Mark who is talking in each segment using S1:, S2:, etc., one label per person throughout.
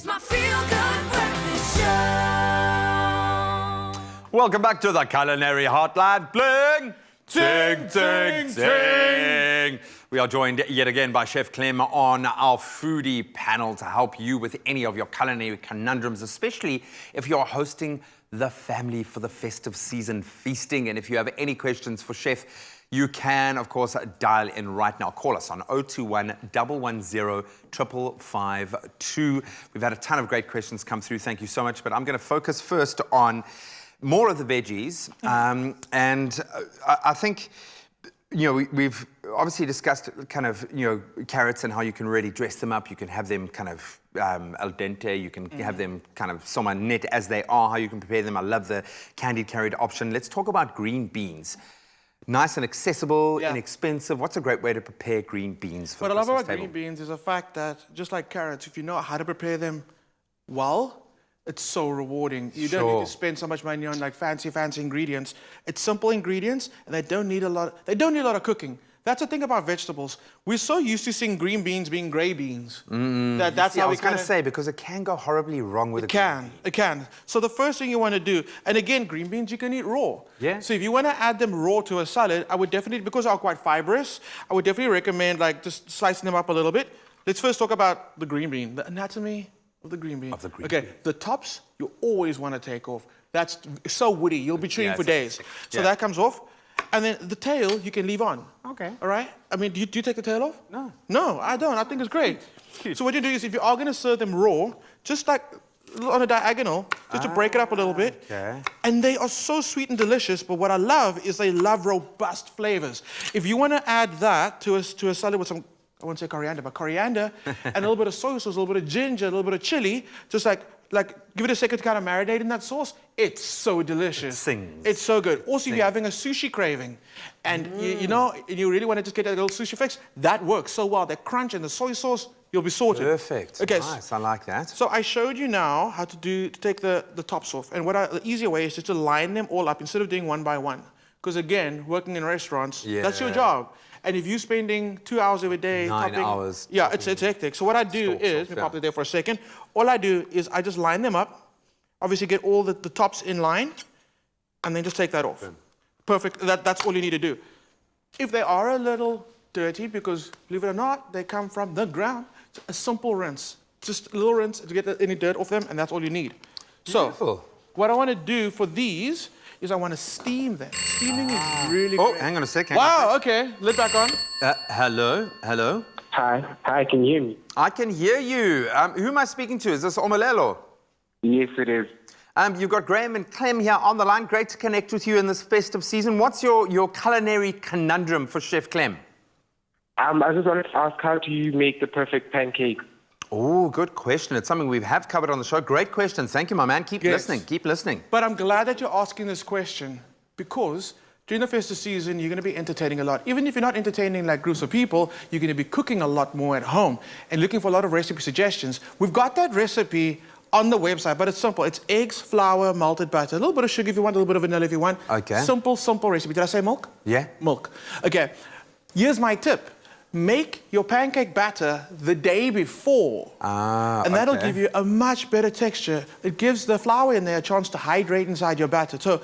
S1: It's my feel-good breakfast show.
S2: Welcome back to the Culinary Hotline. Bling! Ting, ting, ting! We are joined yet again by Chef Clem on our foodie panel to help you with any of your culinary conundrums, especially if you're hosting the family for the festive season feasting. And if you have any questions for Chef, you can, of course, dial in right now. Call us on 021 110 5552. We've had a ton of great questions come through. Thank you so much. But I'm going to focus first on more of the veggies. I think, you know, we've obviously discussed kind of, you know, carrots and how you can really dress them up. You can have them kind of al dente. You can have them kind of somewhat net as they are, how you can prepare them. I love the candied carrot option. Let's talk about green beans. Nice and accessible, inexpensive. What's a great way to prepare green beans for the Christmas table?
S3: What I love about green beans is the fact that, just like carrots, if you know how to prepare them well, it's so rewarding. You don't need to spend so much money on like fancy ingredients. It's simple ingredients, and they don't need a lot of cooking. That's the thing about vegetables. We're so used to seeing green beans being grey beans. That's how
S2: I was going to say, because it can go horribly wrong with
S3: it can. So the first thing you want to do, and again, green beans you can eat raw.
S2: Yeah.
S3: So if you want to add them raw to a salad, I would definitely, because they're quite fibrous, I would definitely recommend like just slicing them up a little bit. Let's first talk about the green bean, the anatomy of the green bean. The tops you always want to take off. That's so woody. You'll be chewing for days. So that comes off. And then the tail you can leave on. Okay. All right? I mean, do you take the tail off?
S2: No.
S3: No, I don't. I think it's great. So what you do is, if you are going to serve them raw, just like on a diagonal, just to break it up a little bit.
S2: Okay.
S3: And they are so sweet and delicious, but what I love is they love robust flavors. If you want to add that to a salad with some, I won't say coriander, but coriander, and a little bit of soy sauce, a little bit of ginger, a little bit of chili, just like give it a second to kind of marinate in that sauce. It's so delicious.
S2: It sings.
S3: It's so good. Also, if you're having a sushi craving, and you know, you really want to just get that little sushi fix, that works so well. The crunch and the soy sauce, you'll be sorted.
S2: Perfect.
S3: Okay.
S2: Nice. I like that.
S3: So I showed you now how to take the tops off, and the easier way is just to line them all up instead of doing one by one. Because again, working in restaurants, that's your job. And if you're spending 2 hours every day,
S2: 9 hours.
S3: Yeah, it's hectic. So what I do is, let me pop it there for a second. All I do is I just line them up. Obviously get all the tops in line, and then just take that off. Perfect. That's all you need to do. If they are a little dirty, because believe it or not, they come from the ground, a simple rinse. Just a little rinse to get any dirt off them, and that's all you need. So what I want to do for these is I want to steam them. Steaming is really great.
S2: Hang on a second.
S3: Wow, okay. Lid back on.
S2: Hello?
S4: Hi, can you hear me?
S2: I can hear you. Who am I speaking to? Is this Omalelo?
S4: Yes, it is.
S2: You've got Graham and Clem here on the line. Great to connect with you in this festive season. What's your culinary conundrum for Chef Clem?
S4: I just wanted to ask, how do you make the perfect pancake?
S2: Oh, good question. It's something we have covered on the show. Great question. Thank you, my man. Keep listening. Keep listening.
S3: But I'm glad that you're asking this question, because during the festive season, you're going to be entertaining a lot. Even if you're not entertaining like groups of people, you're going to be cooking a lot more at home and looking for a lot of recipe suggestions. We've got that recipe on the website, but it's simple. It's eggs, flour, melted butter, a little bit of sugar if you want, a little bit of vanilla if you want.
S2: Okay.
S3: Simple recipe. Did I say milk?
S2: Yeah.
S3: Milk. Okay. Here's my tip. Make your pancake batter the day before. And that'll give you a much better texture. It gives the flour in there a chance to hydrate inside your batter. So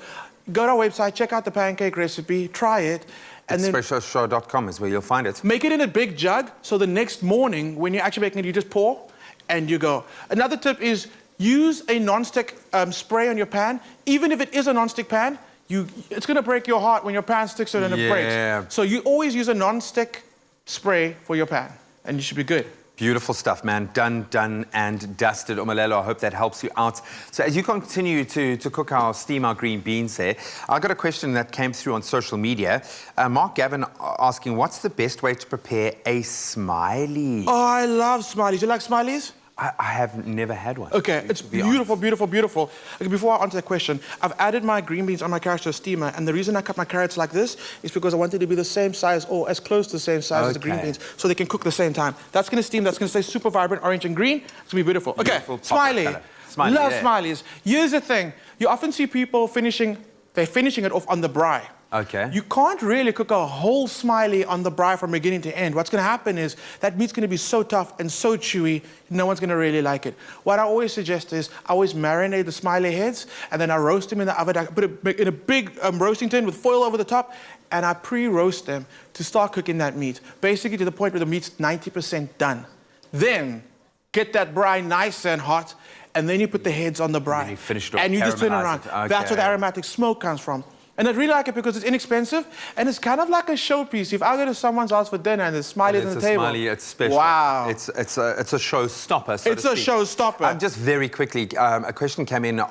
S3: go to our website, check out the pancake recipe, try it. And
S2: Expressoshow.com is where you'll find it.
S3: Make it in a big jug, so the next morning, when you're actually making it, you just pour and you go. Another tip is use a non-stick spray on your pan. Even if it is a non-stick pan, it's going to break your heart when your pan sticks it and it breaks. So you always use a non-stick spray for your pan, and you should be good.
S2: Beautiful stuff, man. Done and dusted. Omalelo, I hope that helps you out. So as you continue to cook steam our green beans there, I got a question that came through on social media. Mark Gavin asking, what's the best way to prepare a smiley?
S3: Oh, I love smileys. You like smileys?
S2: I have never had one.
S3: Okay, it's beautiful, beautiful, beautiful. Okay, before I answer that question, I've added my green beans on my carrots to a steamer, and the reason I cut my carrots like this is because I want it to be the same size or as close to the same size as the green beans, so they can cook the same time. That's going to steam, that's going to stay super vibrant, orange and green. It's going to be beautiful. Okay, Smiley. Love smileys. Here's the thing. You often see people finishing it off on the braai.
S2: Okay.
S3: You can't really cook a whole Smiley on the braai from beginning to end. What's going to happen is that meat's going to be so tough and so chewy, no one's going to really like it. What I always suggest is I always marinate the Smiley heads, and then I roast them in the oven. I put it in a big roasting tin with foil over the top, and I pre-roast them to start cooking that meat, basically to the point where the meat's 90% done. Then get that braai nice and hot, and then you put the heads on the braai.
S2: And you finish it off,
S3: and you just turn it
S2: caramelize
S3: around.
S2: it. Okay.
S3: That's where the aromatic smoke comes from. And I really like it because it's inexpensive, and it's kind of like a showpiece. If I go to someone's house for dinner and there's Smiley on the table,
S2: Smiley, it's special.
S3: Wow.
S2: It's a showstopper, so
S3: It's
S2: to
S3: a
S2: speak.
S3: showstopper.
S2: Just very quickly, a question came in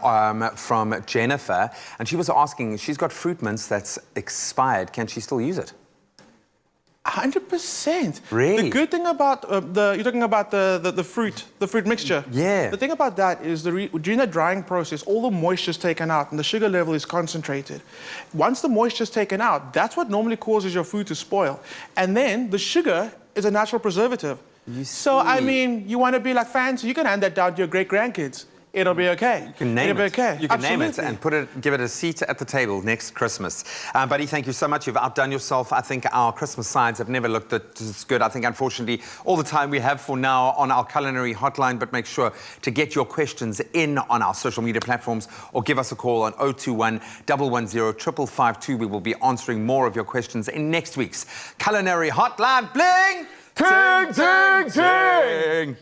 S2: from Jennifer, and she was asking, she's got fruit mince that's expired. Can she still use it?
S3: 100%.
S2: Really?
S3: The good thing about you're talking about the fruit mixture.
S2: Yeah.
S3: The thing about that is during the drying process, all the moisture is taken out and the sugar level is concentrated. Once the moisture is taken out, that's what normally causes your food to spoil. And then the sugar is a natural preservative. So I mean, you want to be like fancy, you can hand that down to your great grandkids. It'll be okay.
S2: You can name
S3: It'll
S2: it.
S3: be okay.
S2: You can name it
S3: Absolutely.
S2: and give it a seat at the table next Christmas. Buddy, thank you so much. You've outdone yourself. I think our Christmas sides have never looked as good. I think, unfortunately, all the time we have for now on our culinary hotline, but make sure to get your questions in on our social media platforms or give us a call on 021 110 5552. We will be answering more of your questions in next week's Culinary Hotline. Bling!
S3: Ting, ting, ting!
S2: ting.